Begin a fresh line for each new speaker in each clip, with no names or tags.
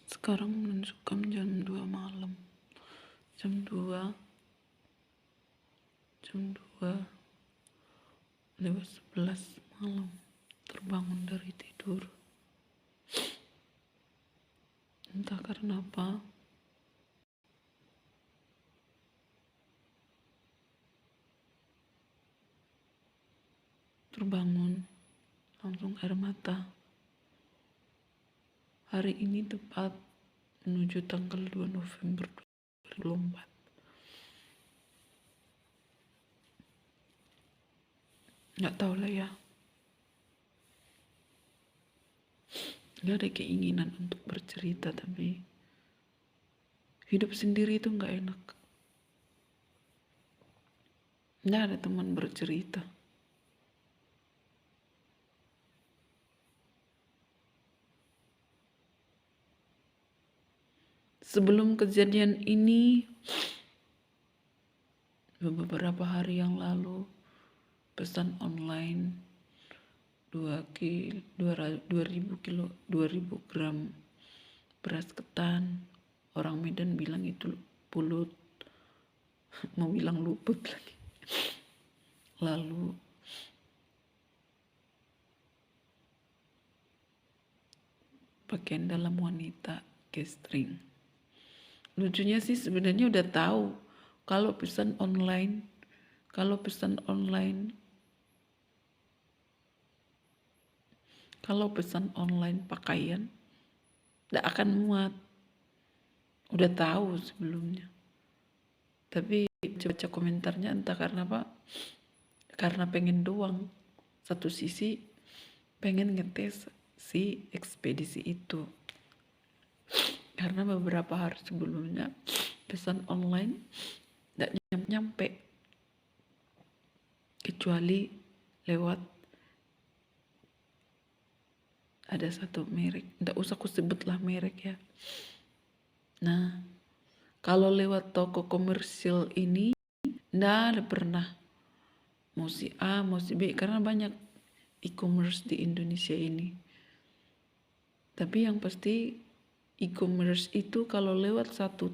Sekarang menunjukkan jam 2 malam. Jam 2 lewat 11 malam. Terbangun dari tidur. Entah karena apa. Terbangun. Langsung air mata. Hari ini tepat menuju tanggal 2 November 2024. Nggak tahu lah ya. Nggak ada keinginan untuk bercerita, tapi hidup sendiri itu nggak enak. Nggak ada teman bercerita. Sebelum kejadian ini, beberapa hari yang lalu, pesan online 2000 gram beras ketan. Orang Medan bilang itu pulut, mau bilang luput lagi. Lalu pakaian dalam wanita, G-string. Lucunya sih sebenarnya udah tahu kalau pesan online pakaian tidak akan muat. Udah tahu sebelumnya. Tapi baca komentarnya entah karena apa, karena pengen doang. Satu sisi pengen ngetes si ekspedisi itu. Karena beberapa hari sebelumnya pesan online tidak nyampe. Kecuali lewat ada satu merek. Tidak usah aku sebutlah merek ya. Nah, kalau lewat toko komersil ini tidak ada pernah mau si A, mau si B, karena banyak e-commerce di Indonesia ini. Tapi yang pasti e-commerce itu kalau lewat satu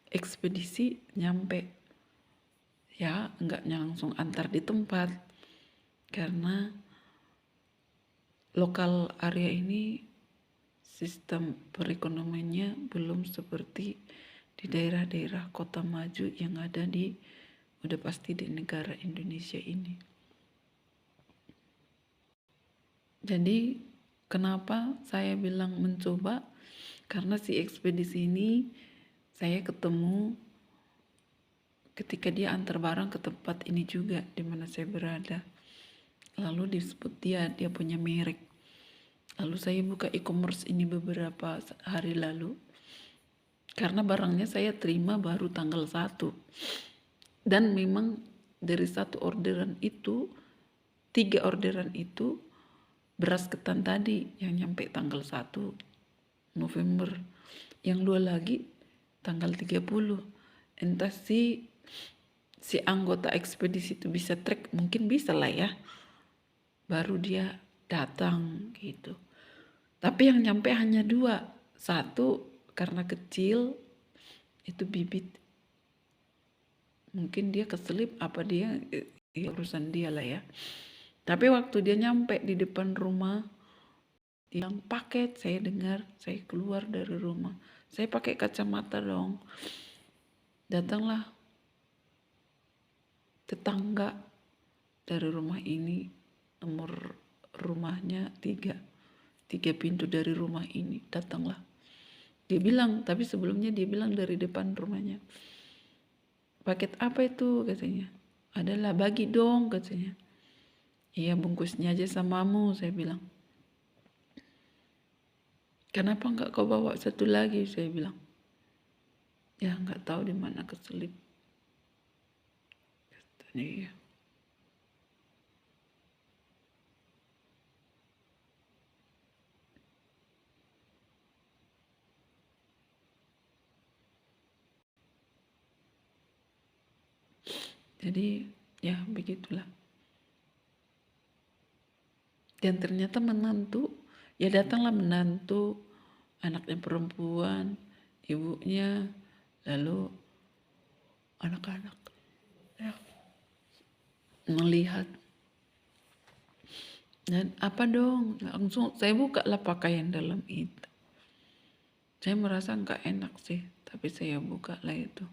ekspedisi nyampe. Ya, enggak langsung antar di tempat. Karena lokal area ini sistem perekonomiannya belum seperti di daerah-daerah kota maju yang ada udah pasti di negara Indonesia ini. Jadi kenapa saya bilang mencoba? Karena si ekspedisi ini saya ketemu ketika dia antar barang ke tempat ini juga di mana saya berada. Lalu disebut dia punya merek. Lalu saya buka e-commerce ini beberapa hari lalu. Karena barangnya saya terima baru tanggal 1. Dan memang dari 1 orderan itu, 3 orderan itu beras ketan tadi yang nyampe tanggal 1 November. Yang 2 lagi tanggal 30. Entah si anggota ekspedisi itu bisa track, mungkin bisa lah ya. Baru dia datang gitu. Tapi yang nyampe hanya 2. 1 karena kecil, itu bibit. Mungkin dia keselip apa dia, urusan dia lah ya. Tapi waktu dia nyampe di depan rumah, dia bilang paket, saya dengar, saya keluar dari rumah. Saya pakai kacamata dong. Datanglah tetangga dari rumah ini, nomor rumahnya 3 pintu dari rumah ini. Datanglah. Dia bilang, tapi sebelumnya dia bilang dari depan rumahnya, paket apa itu katanya. Adalah bagi dong katanya. Iya, bungkusnya aja samamu, saya bilang. Kenapa enggak kau bawa satu lagi, saya bilang. Ya enggak tahu di mana keselip. Katanya iya. Jadi ya begitulah. Dan ternyata menantu Ya datanglah menantu, anaknya perempuan, ibunya, lalu anak-anak ya, melihat. Dan apa dong, langsung saya buka lah pakaian dalam itu. Saya merasa nggak enak sih, tapi saya buka lah itu.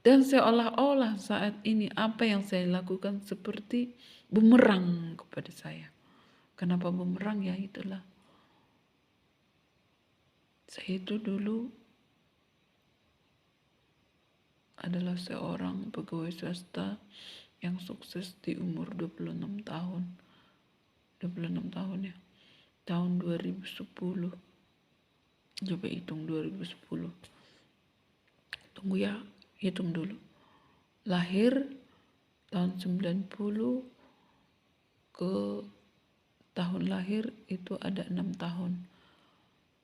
Dan seolah-olah saat ini apa yang saya lakukan seperti bumerang kepada saya. Kenapa bumerang? Ya itulah. Saya itu dulu adalah seorang pegawai swasta yang sukses di umur 26 tahun. 26 tahun ya. Tahun 2010. Coba hitung 2010. Tunggu ya, hitung dulu. Lahir tahun 90 ke tahun lahir itu ada 6 tahun.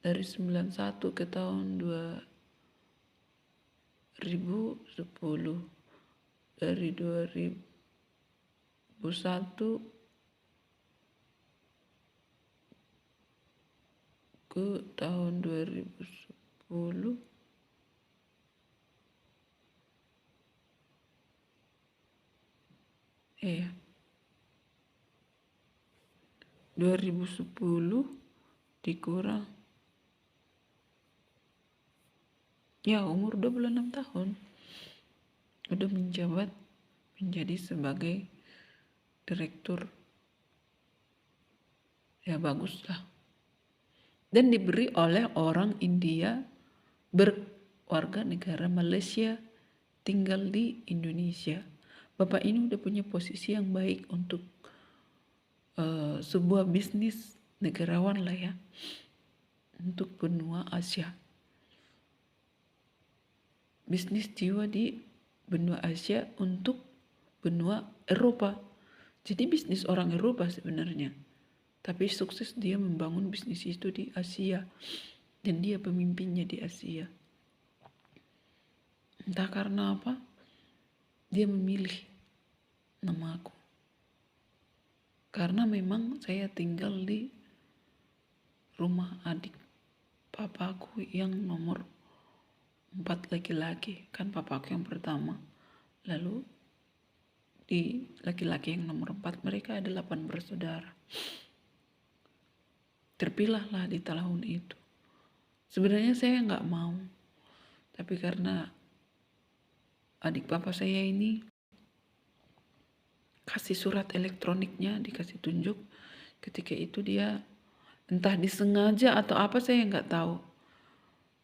Dari 91 ke tahun 2010. Dari 2001 ke tahun 2010. Iya. 2010 dikurang. Ya umur 26 tahun. Udah menjabat menjadi sebagai direktur. Ya bagus lah. Dan diberi oleh orang India berwarga negara Malaysia tinggal di Indonesia. Bapak ini udah punya posisi yang baik untuk sebuah bisnis negarawan lah ya, untuk benua Asia. Bisnis jiwa di benua Asia untuk benua Eropa. Jadi bisnis orang Eropa sebenarnya. Tapi sukses dia membangun bisnis itu di Asia. Dan dia pemimpinnya di Asia. Entah karena apa, dia memilih nama aku. Karena memang saya tinggal di rumah adik papaku yang nomor 4 laki-laki. Kan papaku yang pertama. Lalu di laki-laki yang nomor 4 mereka ada 8 bersaudara. Terpilihlah di tahun itu. Sebenarnya saya nggak mau. Tapi karena adik papa saya ini kasih surat elektroniknya, dikasih tunjuk. Ketika itu dia entah disengaja atau apa saya nggak tahu.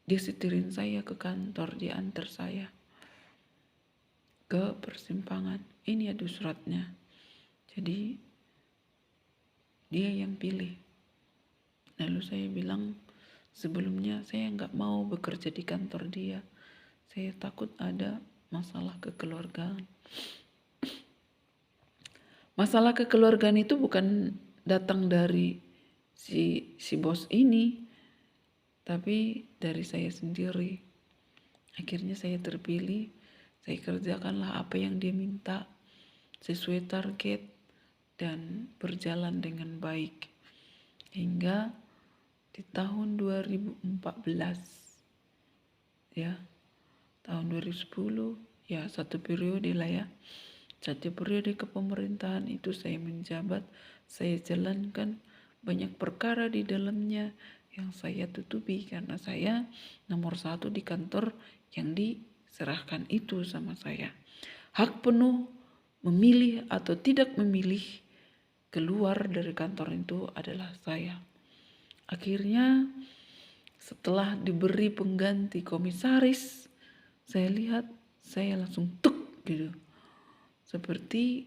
Dia setirin saya ke kantor, dia antar saya ke persimpangan. Ini ada suratnya. Jadi dia yang pilih. Lalu saya bilang sebelumnya saya nggak mau bekerja di kantor dia. Saya takut ada masalah kekeluargaan. Masalah kekeluargaan itu bukan datang dari si bos ini, tapi dari saya sendiri. Akhirnya saya terpilih, saya kerjakanlah apa yang dia minta sesuai target dan berjalan dengan baik. Hingga di tahun 2014 ya, tahun 2010 ya, satu periode lah ya. Satu periode kepemerintahan itu saya menjabat, saya jalankan banyak perkara di dalamnya yang saya tutupi karena saya nomor 1 di kantor yang diserahkan itu sama saya. Hak penuh memilih atau tidak memilih keluar dari kantor itu adalah saya. Akhirnya setelah diberi pengganti komisaris, saya lihat saya langsung tuk gitu. Seperti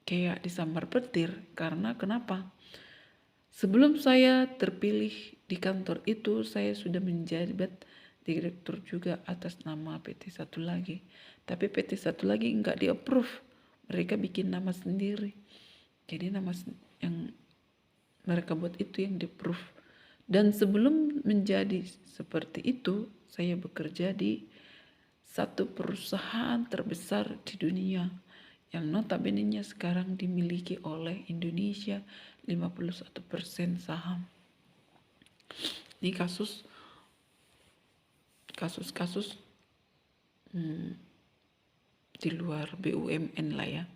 kayak disambar petir. Karena kenapa? Sebelum saya terpilih di kantor itu, saya sudah menjabat direktur juga atas nama PT Satu Lagi. Tapi PT Satu Lagi enggak di-approve. Mereka bikin nama sendiri. Jadi nama yang mereka buat itu yang di-approve. Dan sebelum menjadi seperti itu, saya bekerja di satu perusahaan terbesar di dunia yang notabene sekarang dimiliki oleh Indonesia 51% saham. Ini kasus-kasus di luar BUMN lah ya.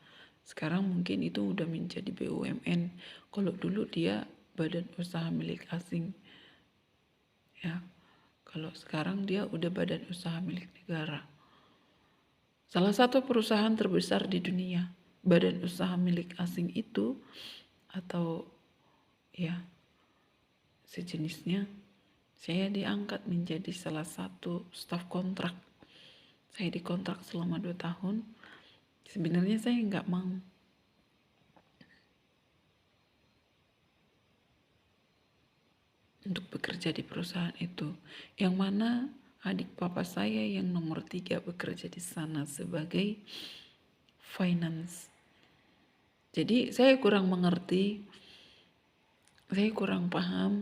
Sekarang mungkin itu udah menjadi BUMN. Kalau dulu dia badan usaha milik asing. Ya. Kalau sekarang dia udah badan usaha milik negara. Salah satu perusahaan terbesar di dunia, badan usaha milik asing itu atau ya sejenisnya, saya diangkat menjadi salah satu staf kontrak. Saya dikontrak selama 2 tahun. Sebenarnya saya nggak mau. Untuk bekerja di perusahaan itu. Yang mana adik papa saya yang nomor 3 bekerja di sana sebagai finance. Jadi saya kurang mengerti, saya kurang paham,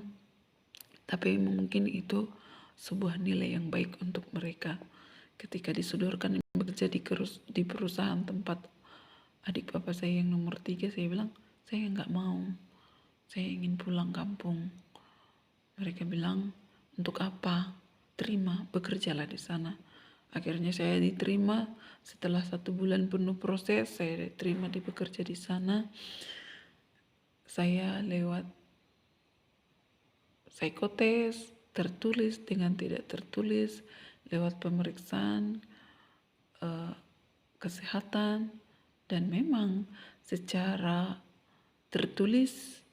tapi mungkin itu sebuah nilai yang baik untuk mereka. Ketika disodorkan bekerja di perusahaan tempat adik papa saya yang nomor 3, saya bilang, saya nggak mau, saya ingin pulang kampung. Mereka bilang, untuk apa? Terima, bekerjalah di sana. Akhirnya saya diterima. Setelah 1 bulan penuh proses, saya diterima bekerja di sana. Saya lewat psikotes, tertulis dengan tidak tertulis, lewat pemeriksaan kesehatan, dan memang secara tertulis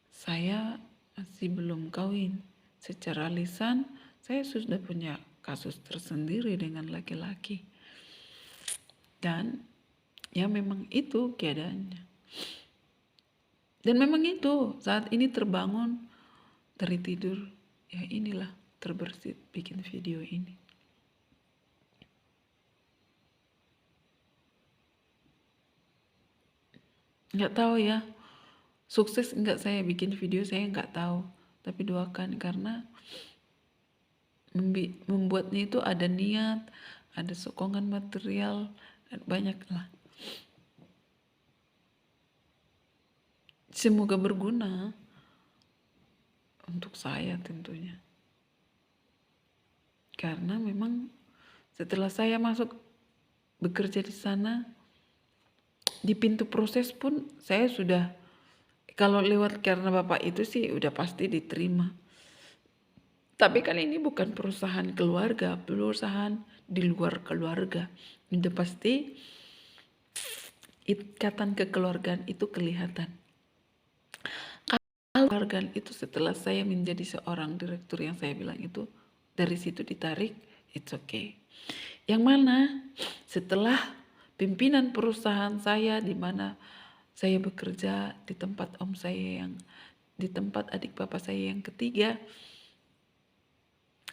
saya masih belum kawin. Secara lisan saya sudah punya kasus tersendiri dengan laki-laki. Dan ya memang itu keadaannya. Dan memang itu saat ini terbangun dari tidur, ya inilah terbersit bikin video ini. Nggak tahu ya, sukses enggak saya bikin video, saya nggak tahu. Tapi doakan, karena membuatnya itu ada niat, ada sokongan material, banyak lah. Semoga berguna untuk saya tentunya. Karena memang setelah saya masuk bekerja di sana, di pintu proses pun saya sudah, kalau lewat karena bapak itu sih udah pasti diterima. Tapi kali ini bukan perusahaan keluarga, perusahaan di luar keluarga. Itu pasti ikatan kekeluargaan itu kelihatan. Kekeluargaan itu setelah saya menjadi seorang direktur yang saya bilang itu, dari situ ditarik, it's okay. Yang mana setelah pimpinan perusahaan saya, di mana saya bekerja di tempat om saya yang, di tempat adik bapak saya yang ketiga,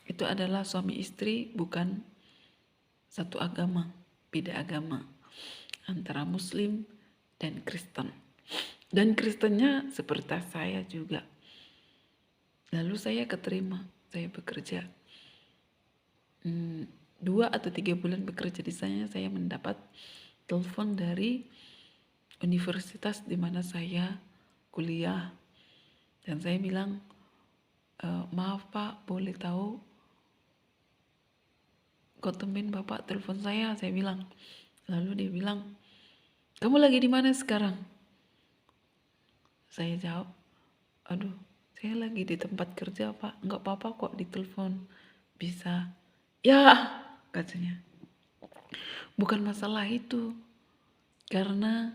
itu adalah suami istri bukan satu agama, beda agama antara Muslim dan Kristen. Dan Kristennya seperti saya juga. Lalu saya keterima, saya bekerja 2 atau 3 bulan bekerja di sana, saya mendapat telepon dari universitas di mana saya kuliah. Dan saya bilang, maaf Pak, boleh tahu kok tumben Bapak telepon saya bilang. Lalu dia bilang, kamu lagi di mana sekarang? Saya jawab, aduh saya lagi di tempat kerja Pak, enggak apa-apa kok ditelepon, bisa. Ya, katanya, bukan masalah itu, karena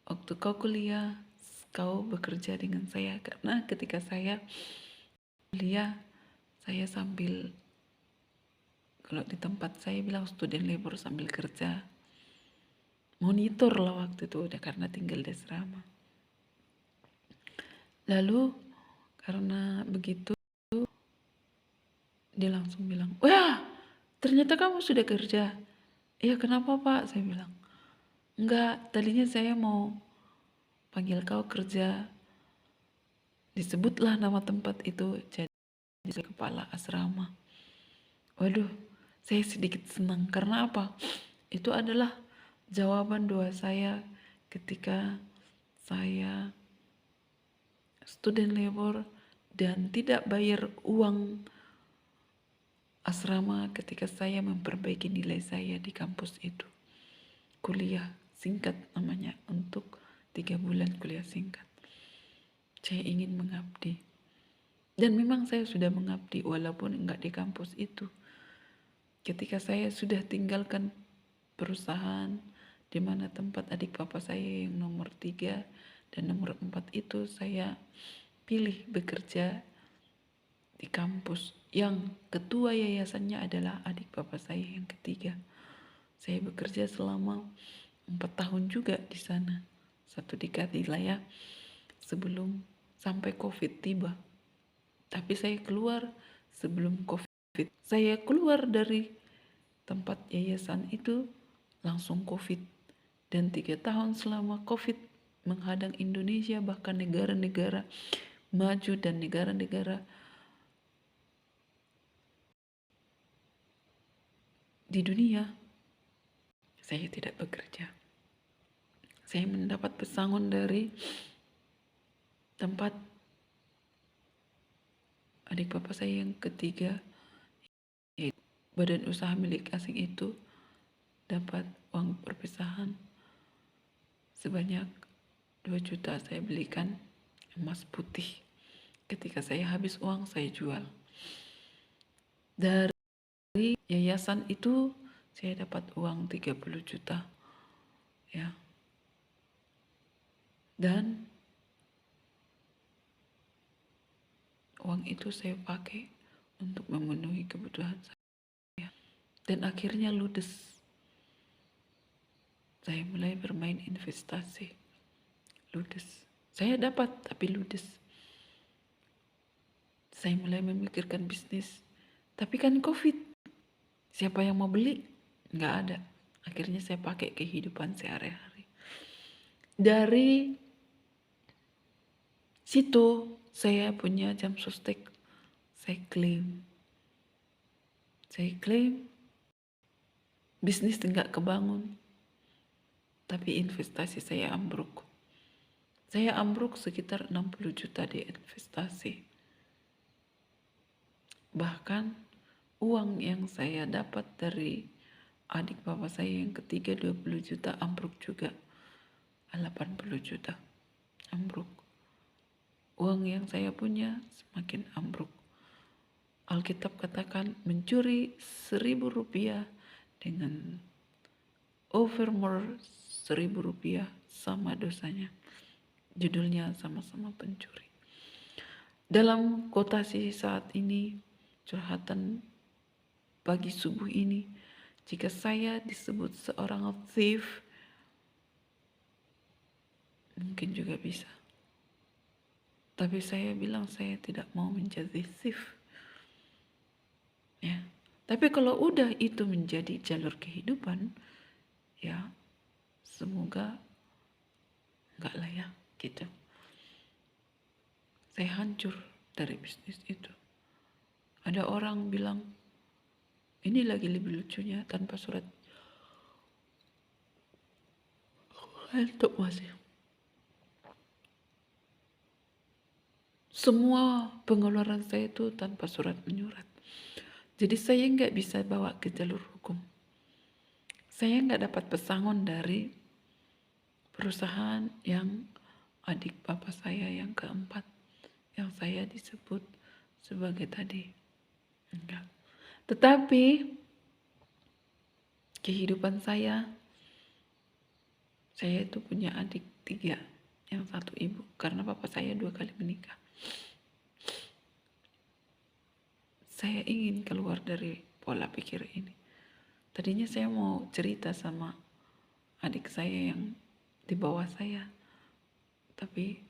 waktu kau kuliah, kau bekerja dengan saya. Karena ketika saya kuliah, saya sambil, kalau di tempat saya bilang student labor, sambil kerja. Monitor lah waktu itu, udah karena tinggal di asrama. Lalu karena begitu, dia langsung bilang, wah ternyata kamu sudah kerja. Ya kenapa Pak? Saya bilang, enggak, tadinya saya mau panggil kau kerja. Disebutlah nama tempat itu, jadi kepala asrama. Waduh, saya sedikit senang. Karena apa? Itu adalah jawaban doa saya ketika saya student labor dan tidak bayar uang asrama ketika saya memperbaiki nilai saya di kampus itu. Kuliah singkat namanya, untuk 3 bulan kuliah singkat. Saya ingin mengabdi. Dan memang saya sudah mengabdi walaupun enggak di kampus itu. Ketika saya sudah tinggalkan perusahaan di mana tempat adik papa saya yang nomor 3 dan nomor 4 itu, saya pilih bekerja di kampus yang ketua yayasannya adalah adik papa saya yang ketiga. Saya bekerja selama 4 tahun juga di sana, 1 dekade lah ya, sebelum sampai COVID tiba. Tapi saya keluar sebelum COVID. Saya keluar dari tempat yayasan itu langsung COVID. Dan 3 tahun selama COVID menghadang Indonesia, bahkan negara-negara maju dan negara-negara di dunia, saya tidak bekerja. Saya mendapat pesangon dari tempat adik bapak saya yang ketiga, yaitu badan usaha milik asing itu, dapat uang perpisahan sebanyak 2 juta. Saya belikan emas putih. Ketika saya habis uang, saya jual. Dari yayasan itu saya dapat uang 30 juta ya. Dan uang itu saya pakai untuk memenuhi kebutuhan saya. Dan akhirnya ludes. Saya mulai bermain investasi. Ludes. Saya dapat tapi ludes. Saya mulai memikirkan bisnis. Tapi kan COVID. Siapa yang mau beli? Nggak ada. Akhirnya saya pakai kehidupan sehari-hari. Dari situ saya punya jam sostek. Saya klaim. Bisnis nggak kebangun. Tapi investasi saya ambruk. Saya ambruk sekitar 60 juta di investasi. Bahkan uang yang saya dapat dari adik bapak saya yang ketiga 20 juta ambruk juga. 80 juta ambruk. Uang yang saya punya semakin ambruk. Alkitab katakan mencuri 1.000 rupiah dengan overmore 1.000 rupiah sama dosanya. Judulnya sama-sama pencuri. Dalam kotasi saat ini, curhatan pagi subuh ini, jika saya disebut seorang thief, mungkin juga bisa. Tapi saya bilang saya tidak mau menjadi thief. Ya. Tapi kalau udah itu menjadi jalur kehidupan, ya semoga enggak lah ya gitu. Saya hancur dari bisnis itu. Ada orang bilang, ini lagi lebih lucunya tanpa surat. Untuk masih. Semua pengeluaran saya itu tanpa surat menyurat. Jadi saya nggak bisa bawa ke jalur hukum. Saya nggak dapat pesangon dari perusahaan yang adik bapak saya yang keempat, yang saya disebut sebagai tadi. Enggak. Tetapi kehidupan saya itu punya adik 3, yang 1 ibu, karena bapak saya 2 kali menikah. Saya ingin keluar dari pola pikir ini. Tadinya saya mau cerita sama adik saya yang di bawah saya, tapi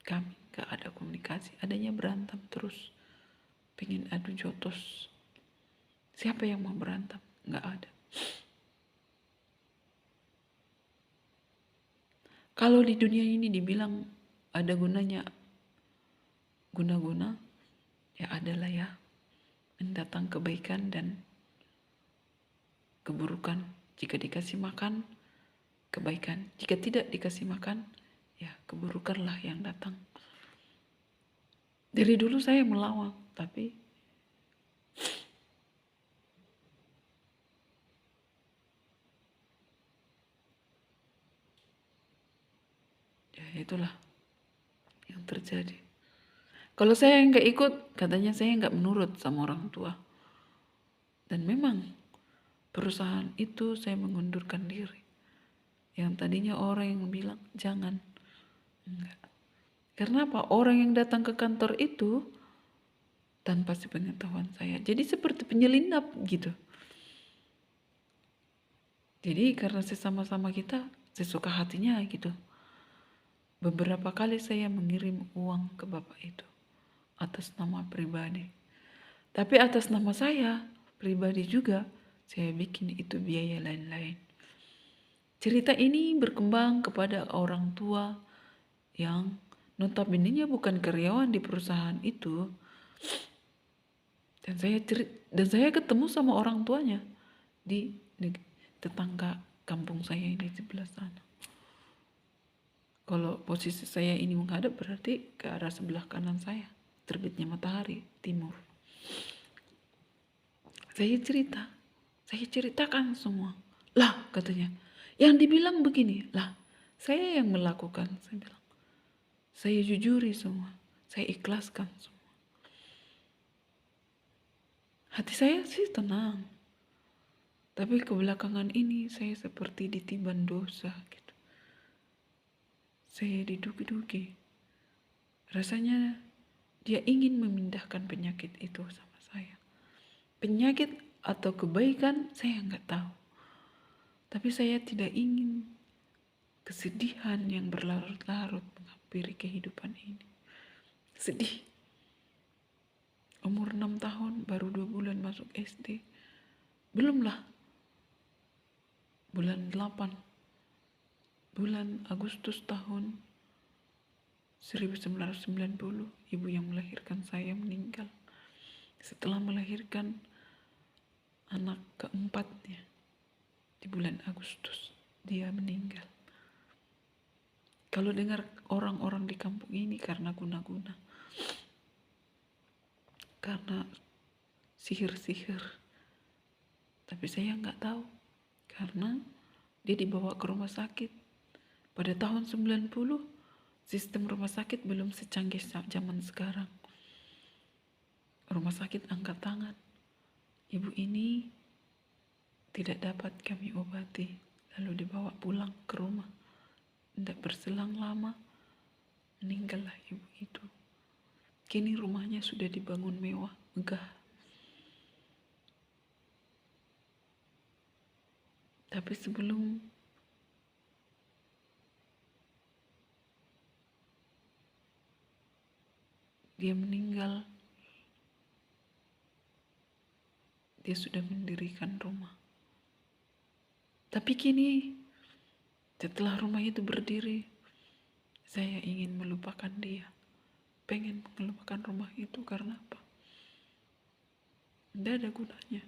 kami gak ada komunikasi, adanya berantem terus, pengen adu jotos. Siapa yang mau berantem? Gak ada. Kalau di dunia ini dibilang ada gunanya, guna-guna, ya adalah ya, mendatang kebaikan dan keburukan. Jika dikasih makan, kebaikan. Jika tidak dikasih makan, ya keburukanlah yang datang. Dari dulu saya melawan, tapi ya itulah yang terjadi. Kalau saya nggak ikut, katanya saya nggak menurut sama orang tua. Dan memang perusahaan itu saya mengundurkan diri. Yang tadinya orang yang bilang jangan, enggak. Karena apa? Orang yang datang ke kantor itu tanpa sepengetahuan saya. Jadi seperti penyelinap gitu. Jadi karena sesama-sama kita sesuka hatinya gitu. Beberapa kali saya mengirim uang ke bapak itu atas nama pribadi. Tapi atas nama saya pribadi juga saya bikin itu biaya lain-lain. Cerita ini berkembang kepada orang tua yang notabene-nya bukan karyawan di perusahaan itu. Dan saya ketemu sama orang tuanya di tetangga kampung saya ini di sebelah sana. Kalau posisi saya ini menghadap berarti ke arah sebelah kanan saya, terbitnya matahari timur. Saya ceritakan semua. Lah katanya, yang dibilang begini, lah saya yang melakukan, saya bilang. Saya jujuri semua, saya ikhlaskan semua. Hati saya sih tenang. Tapi kebelakangan ini saya seperti ditiban dosa gitu. Saya didugi-dugi. Rasanya dia ingin memindahkan penyakit itu sama saya. Penyakit atau kebaikan saya nggak tahu. Tapi saya tidak ingin kesedihan yang berlarut-larut menghampiri kehidupan ini. Sedih. Umur 6 tahun baru 2 bulan masuk SD. Belumlah. Bulan 8. Bulan Agustus tahun 1990, ibu yang melahirkan saya meninggal. Setelah melahirkan anak keempatnya di bulan Agustus, dia meninggal. Kalau dengar orang-orang di kampung ini karena guna-guna, karena sihir-sihir, tapi saya nggak tahu karena dia dibawa ke rumah sakit. Pada tahun 90, sistem rumah sakit belum secanggih zaman sekarang. Rumah sakit angkat tangan. Ibu ini tidak dapat kami obati, lalu dibawa pulang ke rumah. Tidak berselang lama, meninggallah ibu itu. Kini rumahnya sudah dibangun mewah, megah. Tapi sebelum dia meninggal, dia sudah mendirikan rumah. Tapi kini, setelah rumah itu berdiri, saya ingin melupakan dia. Pengen melupakan rumah itu karena apa? Tidak ada gunanya.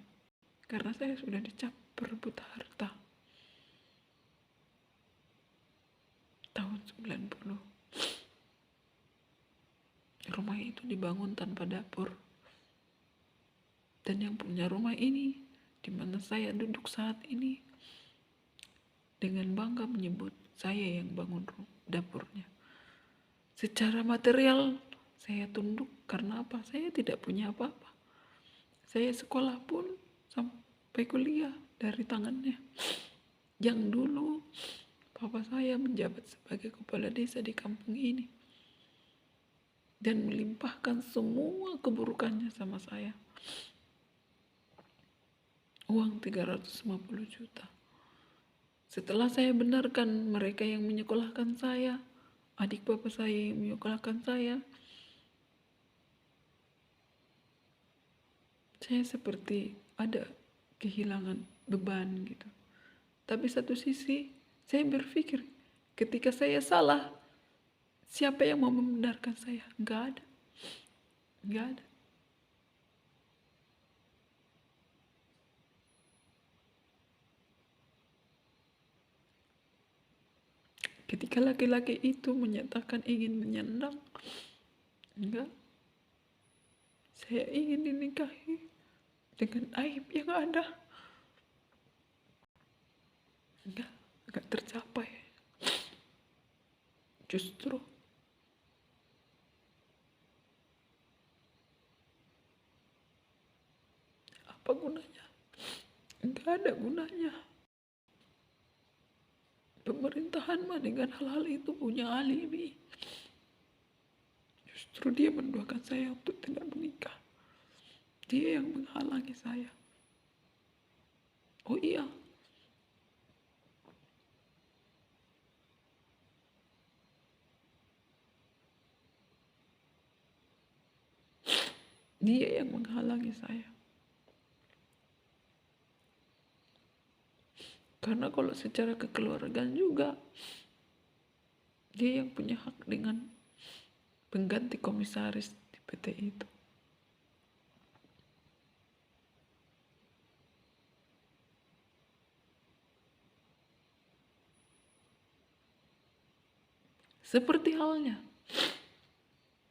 Karena saya sudah dicap perebut harta. Tahun 90. Rumah itu dibangun tanpa dapur. Dan yang punya rumah ini, di mana saya duduk saat ini, dengan bangga menyebut saya yang bangun dapurnya. Secara material, saya tunduk karena apa? Saya tidak punya apa-apa. Saya sekolah pun sampai kuliah dari tangannya. Yang dulu, papa saya menjabat sebagai kepala desa di kampung ini. Dan melimpahkan semua keburukannya sama saya. Uang 350 juta. Setelah saya benarkan mereka yang menyekolahkan saya, adik bapak saya yang menyekolahkan saya seperti ada kehilangan beban gitu. Tapi satu sisi, saya berpikir, ketika saya salah, siapa yang mau membenarkan saya? Enggak ada. Enggak ada. Ketika laki-laki itu menyatakan ingin menyandang, enggak, saya ingin dinikahi dengan aib yang ada. Enggak tercapai. Justru apa gunanya? Enggak ada gunanya. Pemerintahan mah dengan hal-hal itu punya alibi. Justru dia mendoakan saya untuk tidak menikah. Dia yang menghalangi saya. Oh iya, dia yang menghalangi saya. Karena kalau secara kekeluargaan juga, dia yang punya hak dengan pengganti komisaris di PT itu. Seperti halnya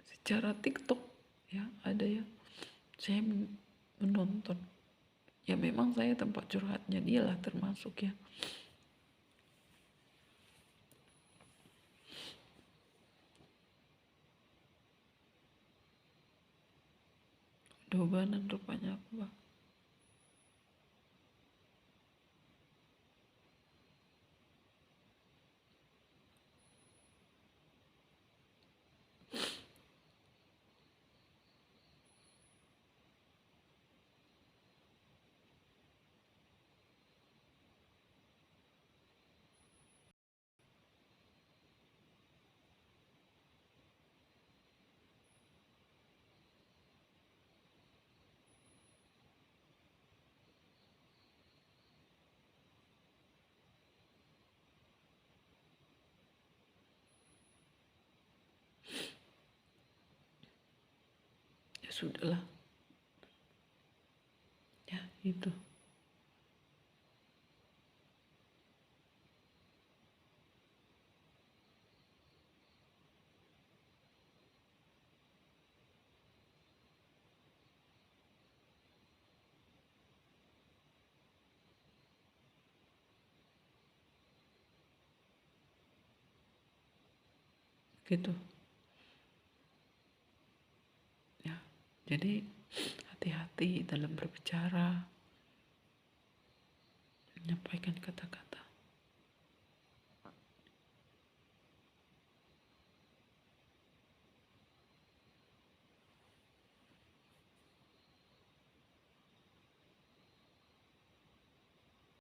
secara TikTok, ya ada ya, saya menonton. Ya memang saya tempat curhatnya dia lah termasuk ya. Dobanan rupanya aku, Bang. Ya sudahlah, ya itu. Gitu. Ya. Jadi hati-hati dalam berbicara, menyampaikan kata-kata.